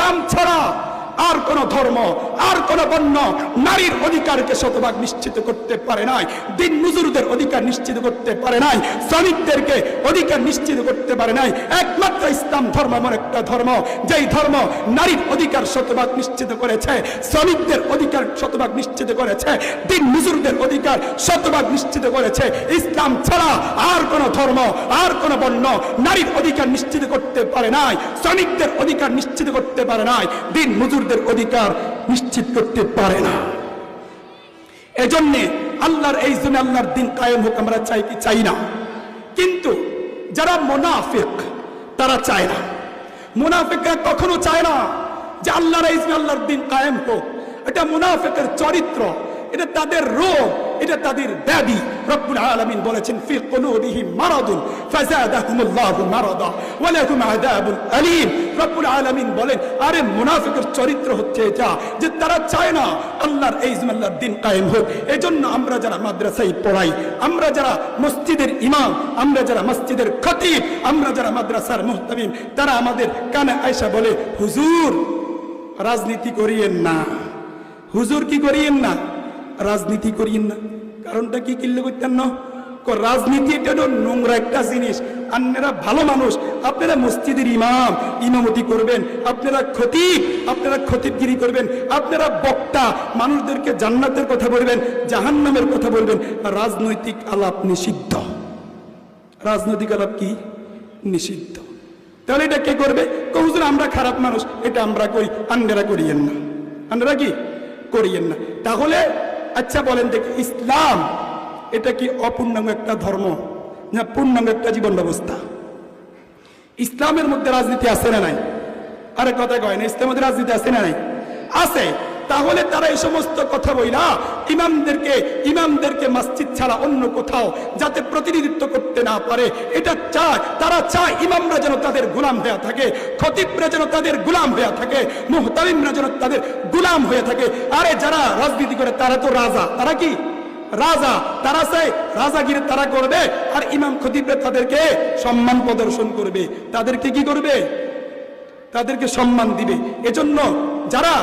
ইসলাম ছাড়া আর কোন ধর্ম, আর কোন বর্ণ নারীর অধিকারকে শতভাগ নিশ্চিত করতে পারে নাই। দিন মজুরদের অধিকার নিশ্চিত করতে পারে নাই, শ্রমিকদেরকে অধিকার নিশ্চিত করতে পারে নাই। একমাত্র ইসলাম ধর্ম এমন একটা ধর্ম, যেই ধর্ম নারীর অধিকার শতভাগ নিশ্চিত করেছে, শ্রমিকদের অধিকার শতভাগ নিশ্চিত করেছে, দিন মজুরদের অধিকার শতভাগ নিশ্চিত করেছে। ইসলাম ছাড়া আর কোন ধর্ম, আর কোন বর্ণ নারীর অধিকার নিশ্চিত করতে পারে নাই, শ্রমিকদের অধিকার নিশ্চিত করতে পারে নাই, দিন মজুর অধিকার নিশ্চিত করতে পারে না। এজন্য আল্লাহর এই জন্য আল্লাহর দিন কায়েম হোক আমরা চাই কি চাই না? কিন্তু যারা মুনাফিক তারা চায় না। মুনাফিকরা কখনো চায় না যে আল্লাহর এই জন্য আল্লাহর দিন কায়েম হোক। এটা মুনাফিকের চরিত্র, এটা তাদের রোগ, এটা তাদের ব্যাধি। রব্বুল আলামিন বলেছেন ফি কুলুবিহিম মারাদুন ফাযাদাহুমুল্লাহু মারাদা ওয়া লাহুম আযাবুন আলীম। রব্বুল আলামিন বলেন আরে মুনাফিকের চরিত্র হচ্ছে এটা যে তারা চায় না আল্লাহর এই আল্লাহর দিন কায়েম হোক। এজন্য আমরা যারা মাদ্রাসায় পড়াই, আমরা যারা মসজিদের ইমাম, আমরা যারা মসজিদের খতিব, আমরা যারা মাদ্রাসার মুহতামিম, তারা আমাদের কানে আয়েশা বলে হুজুর রাজনীতি করিয়েন না, হুজুর কি করিয়েন না, রাজনীতি করিয়েন না। কারণটা কি কিল্লে করতেন না? রাজনীতি এটা নোংরা একটা জিনিস। আপনারা ভালো মানুষ, আপনারা মসজিদের ইমাম, ইমামতি করবেন, আপনারা খতিব, আপনারা খতিবগিরি করবেন, আপনারা বক্তা, মানুষদেরকে জান্নাতের কথা বলবেন, জাহান্নামের কথা বলবেন। রাজনৈতিক আলাপ নিষিদ্ধ। রাজনৈতিক আলাপ কি নিষিদ্ধ। তাহলে এটা কে করবে? হুজুর আমরা খারাপ মানুষ, এটা আমরা করি, আপনারা করিয়েন না, আপনারা কি করিয়েন না। তাহলে আচ্ছা বলেন দেখি, ইসলাম এটা কি অপূর্ণাঙ্গ একটা ধর্ম না পূর্ণাঙ্গ একটা জীবন ব্যবস্থা? ইসলামের মধ্যে রাজনীতি আছে না নাই? আরে কথা কয় না, ইসলামের মধ্যে রাজনীতি আছে না নাই? আছে। তাহলে তারা এই সমস্ত কথা বইলা ইমামদেরকে মসজিদ ছাড়া অন্য কোথাও যাতে প্রতিনিধিত্ব করতে না পারে এটা চায়। তারা চায় ইমামরা যেন তাদের গোলাম হয়ে থাকে, খতিবরা যেন তাদের গোলাম হয়ে থাকে, মুহতামিমরা যেন তাদের গোলাম হয়ে থাকে। আরে যারা রাজনীতি করে তারা তো রাজা, তারা কি রাজা, তারা চায় রাজাগিরি তারা করবে, আর ইমাম খতিবরা তাদেরকে সম্মান প্রদর্শন করবে, তাদেরকে কি করবে? তাদেরকে সম্মান দিবে। এজন্য যারা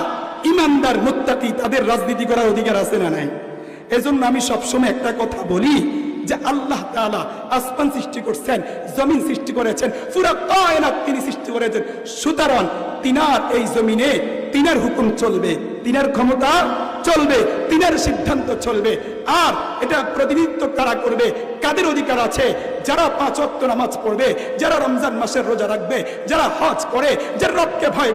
ইমানদার মুত্তাকি তাদের রাজনীতি করার অধিকার আছে না নাই? এজন্য আমি সবসময় একটা কথা বলি যে আল্লাহ তাআলা আসমান সৃষ্টি করেছেন, জমিন সৃষ্টি করেছেন, পুরো কায়নাত তিনি সৃষ্টি করেছেন। সুতরাং তিনার এই জমিনে তিনার হুকুম চলবে, তিনার ক্ষমতা চলবে, তিনার সিদ্ধান্ত চলবে। আর এটা প্রতিনিধিত্ব কারা করবে, কাদের অধিকার আছে? যারা 5 ওয়াক্ত নামাজ পড়বে, যারা রমজান মাসের রোজা রাখবে, যারা হজ করে, যারা রবকে ভয়